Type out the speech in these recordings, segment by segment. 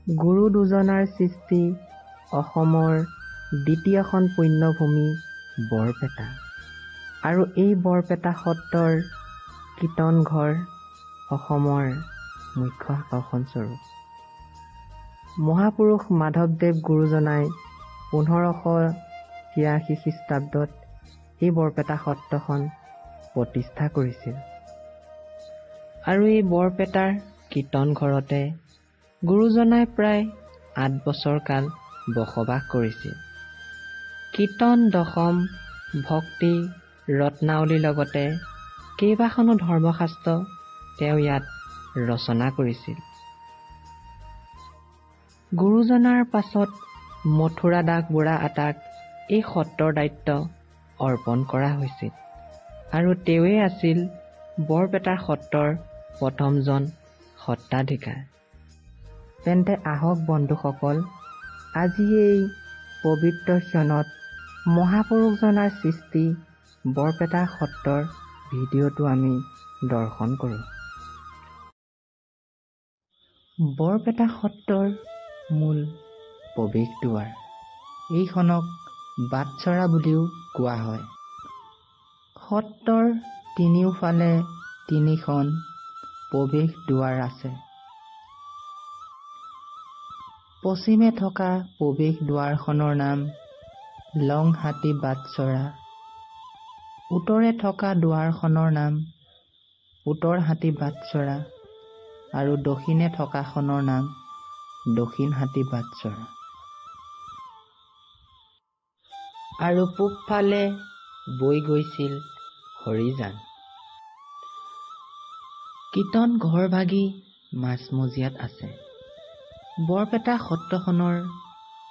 গুৰু দুজনাৰ সৃষ্টি অসমৰ দ্বিতীয়খন পুণ্যভূমি বৰপেটা আৰু এই বৰপেটা সত্ৰৰ কীৰ্তন ঘৰ অসমৰ মুখ্য আকৰ্ষণস্বৰূপ। মহাপুৰুষ মাধৱদেৱ গুৰুজনাই 1583 খ্ৰীষ্টাব্দত এই বৰপেটা সত্ৰখন প্ৰতিষ্ঠা কৰিছিল আৰু এই বৰপেটাৰ কীৰ্তন ঘৰতে গুৰুজনাই প্ৰায় 8 বছৰ কাল বসবাস কৰিছিল। কীৰ্তন দশম ভক্তি ৰত্নাৱলীৰ লগতে কেইবাখনো ধৰ্মশাস্ত্ৰ তেওঁ ইয়াত ৰচনা কৰিছিল। গুৰুজনাৰ পাছত মথুৰা দাস বুঢ়া আটাক এই সত্ৰৰ দায়িত্ব অৰ্পণ কৰা হৈছিল আৰু তেওঁৱেই আছিল বৰপেটাৰ সত্ৰৰ প্ৰথমজন সত্ৰাধিকাৰ। তেন্তে আহক বন্ধুসকল, আজি এই পবিত্ৰ ক্ষণত মহাপুৰুষজনাৰ সৃষ্টি বৰপেটা সত্ৰৰ ভিডিঅ'টো আমি দৰ্শন কৰোঁ। বৰপেটা সত্ৰৰ মূল প্ৰৱেশ দুৱাৰ, এইখনক বাটচৰা বুলিও কোৱা হয়। সত্ৰৰ তিনিওফালে 3খন প্ৰৱেশ দুৱাৰ আছে। পশ্চিমে থকা প্ৰৱেশ দুৱাৰখনৰ নাম লংহাটী বাটচৰা, উত্তৰে থকা দুৱাৰখনৰ নাম উত্তৰহাটী বাটচৰা আৰু দক্ষিণে থকাখনৰ নাম দক্ষিণহাটী বাটচৰা। আৰু পূবফালে বৈ গৈছিল হৰিজান। কীৰ্তন ঘৰভাগি মাজমজিয়াত আছে। বৰপেটা সত্ৰখনৰ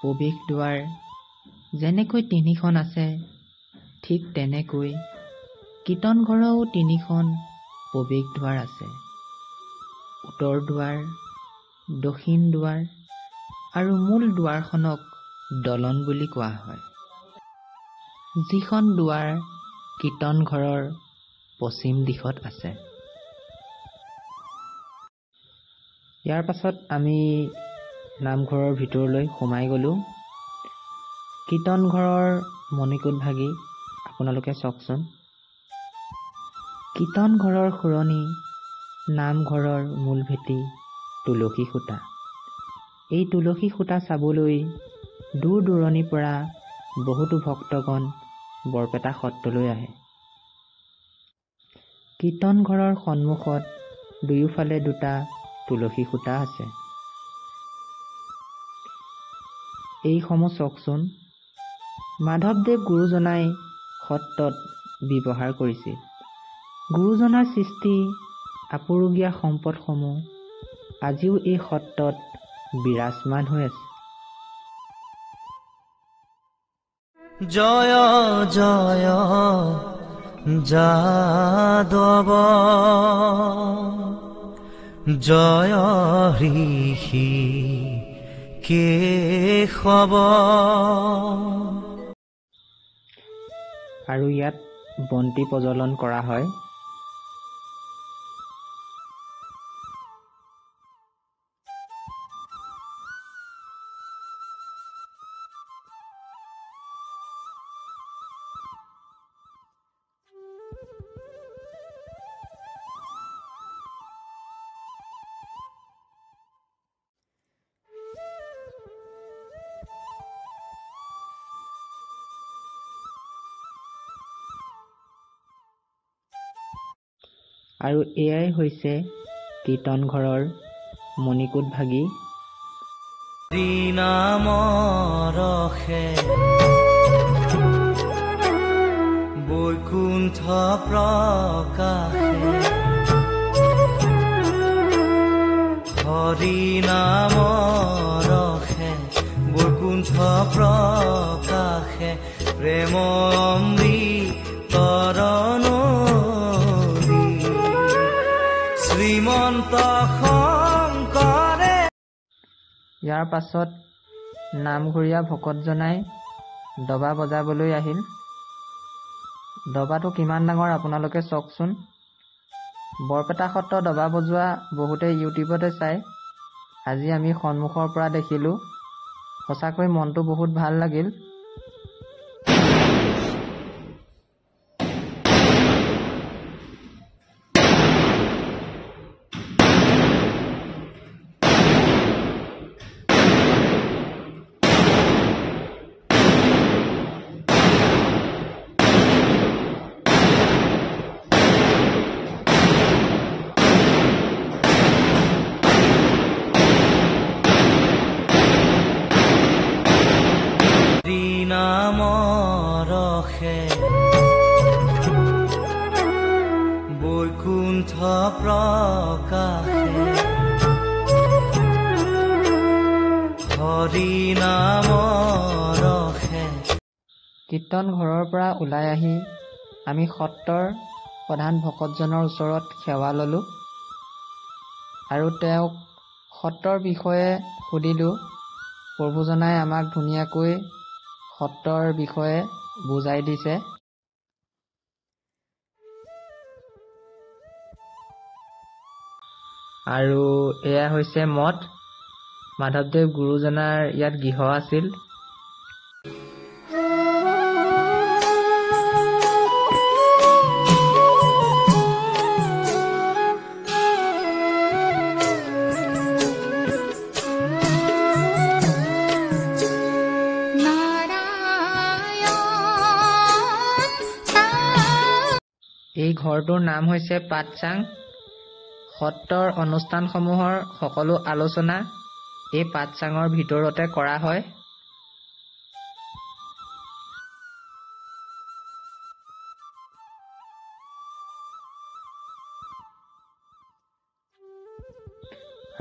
প্ৰৱেশ দুৱাৰ যেনেকৈ 3খন আছে, ঠিক তেনেকৈ কীৰ্তন ঘৰৰো 3খন প্ৰৱেশ দুৱাৰ আছে। উত্তৰ দুৱাৰ, দক্ষিণ দুৱাৰ আৰু মূল দুৱাৰখনক দলন বুলি কোৱা হয়, যিখন দুৱাৰ কীৰ্তন ঘৰৰ পশ্চিম দিশত আছে। ইয়াৰ পাছত আমি নামঘৰৰ ভিতৰলৈ সোমাই গ'লোঁ। কীৰ্তন ঘৰৰ মণিকূট ভাগি আপোনালোকে চাওকচোন। কীৰ্তন ঘৰৰ শুৰণি, নামঘৰৰ মূল ভেটি তুলসী খুঁটা। এই তুলসী খুঁটা চাবলৈ দূৰ দূৰণিৰ পৰা বহুতো ভক্তগণ বৰপেটা সত্ৰলৈ আহে। কীৰ্তন ঘৰৰ সন্মুখত দুয়োফালে 2টা তুলসী খুঁটা আছে। এইসমূহ চাওকচোন, মাধৱদেৱ গুৰুজনাই সত্ৰত ব্যৱহাৰ কৰিছিল। গুৰুজনাৰ সৃষ্টি আপুৰুগীয়া সম্পদসমূহ আজিও এই সত্ৰত বিৰাজমান হৈ আছে। জয় জয় যাদৱ, জয় ঋষি কেশৱ। আৰু ইয়াত বন্তি প্ৰজ্বলন কৰা হয়। আৰু এয়াই হৈছে কীৰ্তন ঘৰৰ মণিকূট ভাগি। নাম ৰখে বৈকুণ্ঠ প্ৰকাশে, হৰি নাম ৰখে বৈকুণ্ঠ প্ৰকাশে, প্ৰেম অমৃতৰণ শ্ৰীমন্ত শংকৰে। ইয়াৰ পাছত নামঘৰীয়া ভকতজনাই দবা বজাবলৈ আহিল। দবাটো কিমান ডাঙৰ আপোনালোকে চাওকচোন। বৰপেটা সত্ৰ দবা বজোৱা বহুতে ইউটিউবতে চায়, আজি আমি সন্মুখৰ পৰা দেখিলোঁ। সঁচাকৈ মনটো বহুত ভাল লাগিল। নামৰসে বৈকুণ্ঠ প্ৰকাশে হৰি নামৰসে। কীৰ্তন ঘৰৰ পৰা ওলাই আহি আমি সত্ৰৰ প্ৰধান ভকতজনৰ ওচৰত সেৱা ল'লোঁ আৰু তেওঁক সত্ৰৰ বিষয়ে সুধিলোঁ। প্ৰভুজনাই আমাক ধুনীয়াকৈ সত্ৰৰ বিষয়ে বুজাই দিছে। আৰু এয়া হৈছে মঠ। মাধৱদেৱ গুৰুজনাৰ ইয়াত গৃহ আছিল। এই ঘৰটোৰ নাম হৈছে পাঠচাং। সত্ৰৰ অনুষ্ঠানসমূহৰ সকলো আলোচনা এই পাঠচাঙৰ ভিতৰতে কৰা হয়।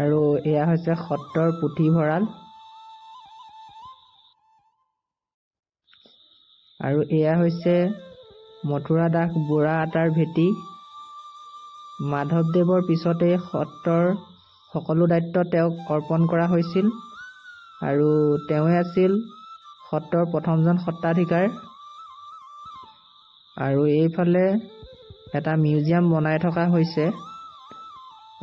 আৰু এয়া হৈছে সত্ৰৰ পুথিভঁৰাল। আৰু এয়া হৈছে মথুৰা দাস বুঢ়া আটাৰ ভেটি। মাধৱদেৱৰ পিছতে সত্ৰৰ সকলো দায়িত্ব তেওঁক অৰ্পণ কৰা হৈছিল আৰু তেওঁৱে আছিল সত্ৰৰ প্ৰথমজন সত্ৰাধিকাৰ। আৰু এইফালে এটা মিউজিয়াম বনাই থকা হৈছে।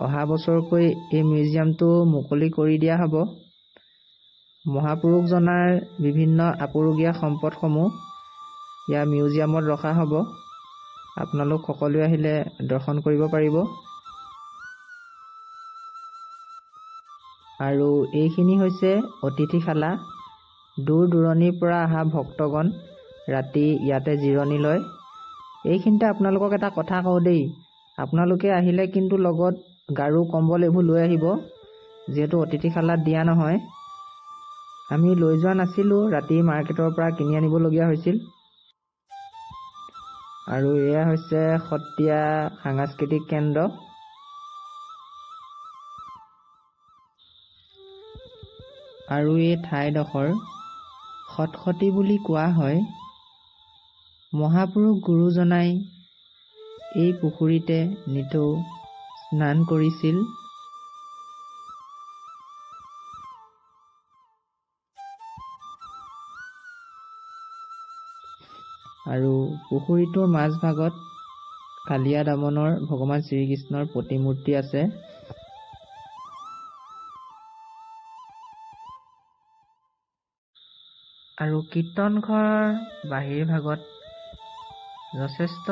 অহা বছৰকৈ এই মিউজিয়ামটো মুকলি কৰি দিয়া হ'ব। মহাপুৰুষজনাৰ বিভিন্ন আপুৰুগীয়া সম্পদসমূহ ইয়াৰ মিউজিয়ামত ৰখা হ'ব। আপোনালোক সকলোৱে আহিলে দৰ্শন কৰিব পাৰিব। আৰু এইখিনি হৈছে অতিথিশালা। দূৰ দূৰণিৰ পৰা অহা ভক্তগণ ৰাতি ইয়াতে জিৰণি লয়। এইখিনিতে আপোনালোকক এটা কথা কওঁ দেই, আপোনালোকে আহিলে কিন্তু লগত গাৰু কম্বল এইবোৰ লৈ আহিব, যিহেতু অতিথিশালাত দিয়া নহয়। আমি লৈ যোৱা নাছিলোঁ, ৰাতি মাৰ্কেটৰ পৰা কিনি আনিবলগীয়া হৈছিল। আৰু এয়া হৈছে সত্ৰীয়া সাংস্কৃতিক কেন্দ্ৰ। আৰু এই ঠাইডোখৰ সতসতী বুলি কোৱা হয়। মহাপুৰুষ গুৰুজনাই এই পুখুৰীতে নিতৌ স্নান কৰিছিল। আৰু পুখুৰীটোৰ মাজভাগত কালিয়া দমনৰ ভগৱান শ্ৰীকৃষ্ণৰ প্ৰতিমূৰ্তি আছে। আৰু কীৰ্তন ঘৰৰ বাহিৰ ভাগত যথেষ্ট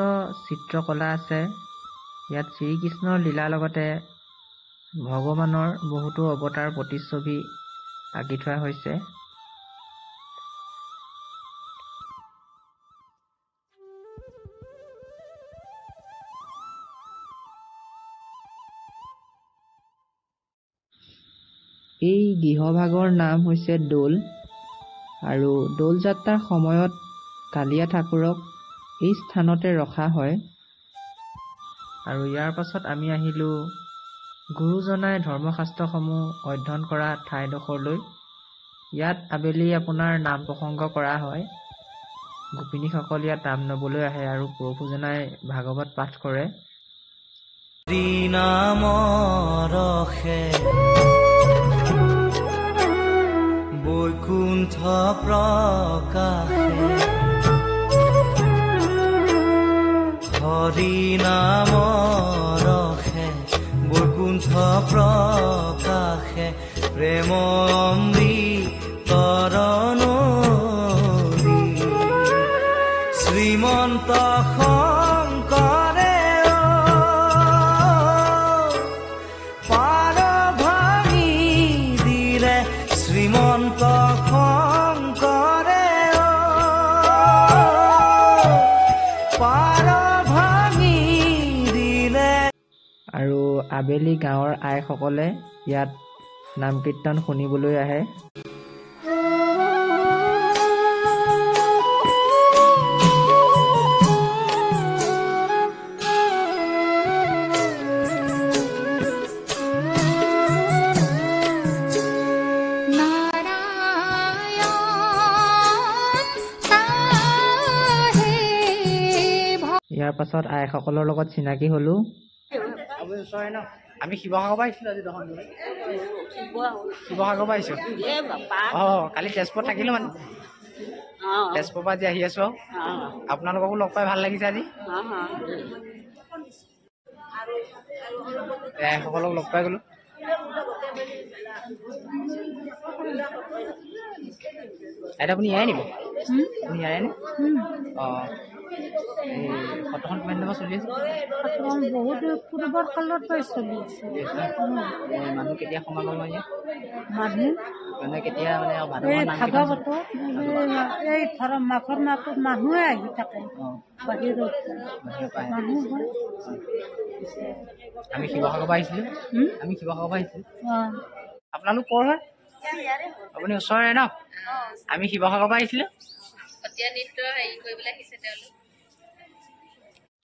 চিত্ৰকলা আছে। ইয়াত শ্ৰীকৃষ্ণৰ লীলাৰ লগতে ভগৱানৰ বহুতো অৱতাৰ প্ৰতিচ্ছবি আঁকি থোৱা হৈছে। এই গৃহভাগৰ নাম হৈছে দৌল। আৰু দৌল যাত্ৰাৰ সময়ত কালিয়া ঠাকুৰক এই স্থানতে ৰখা হয়। আৰু ইয়াৰ পাছত আমি আহিলোঁ গুৰুজনাই ধৰ্মশাস্ত্ৰসমূহ অধ্যয়ন কৰা ঠাইডোখৰলৈ। ইয়াত আবেলি আপোনাৰ নাম প্ৰসংগ কৰা হয়। গোপিনীসকল ইয়াত নাম ল'বলৈ আহে আৰু প্ৰভুজনাই ভাগৱত পাঠ কৰে। নামৰসে বৈকুণ্ঠ প্ৰকাশে হৰি নামৰসে বৈকুণ্ঠ প্ৰকাশে প্ৰেমমৃতৰ নদী শ্ৰীমন্ত শংকৰে পাৰ ভাঙি দিলে শ্ৰীমন্ত শংকৰে পাৰ ভাঙি দিলে। আৰু আবেলি গাঁৱৰ আইসকলে ইয়াত নাম কীৰ্তন শুনিবলৈ আহে। ইয়াৰ পাছত আইসকলৰ লগত চিনাকি হলো। আমি শিৱসাগৰ পৰা আহিছিলো আজি শিৱসাগৰ পৰা আহিছো। কালি তেজপুৰত থাকিলো মানে তেজপুৰৰ পৰা আজি আহি আছো। আপোনালোককো লগ পাই ভাল লাগিছে আজি। আইসকলক লগ পাই গলো। আইতা আপুনি ইয়াৰে নেকি? আপুনি ইয়াৰে নে? ফটোখন কিমান দিনৰ পৰা চলি আছে? বহুত পূৰ্বৰ কালত পৰা চলি আছে। মানুহ কেতিয়া সমাগম হয়? মানুহ কেতিয়া মানে ভাগৱত এই মাঘৰ মাহত মানুহে আহি থাকে বাহিৰত মানুহ হয়। আমি শিৱসাগৰ পৰা আহিছিলো। আপোনালোক ক'ৰ হয়? আপুনি ওচৰৰে ন? আমি শিৱসাগৰ পৰা আহিছিলো। সত্ৰীয়া নৃত্য হেৰি কৰিবলৈ আহিছে তেওঁলোক।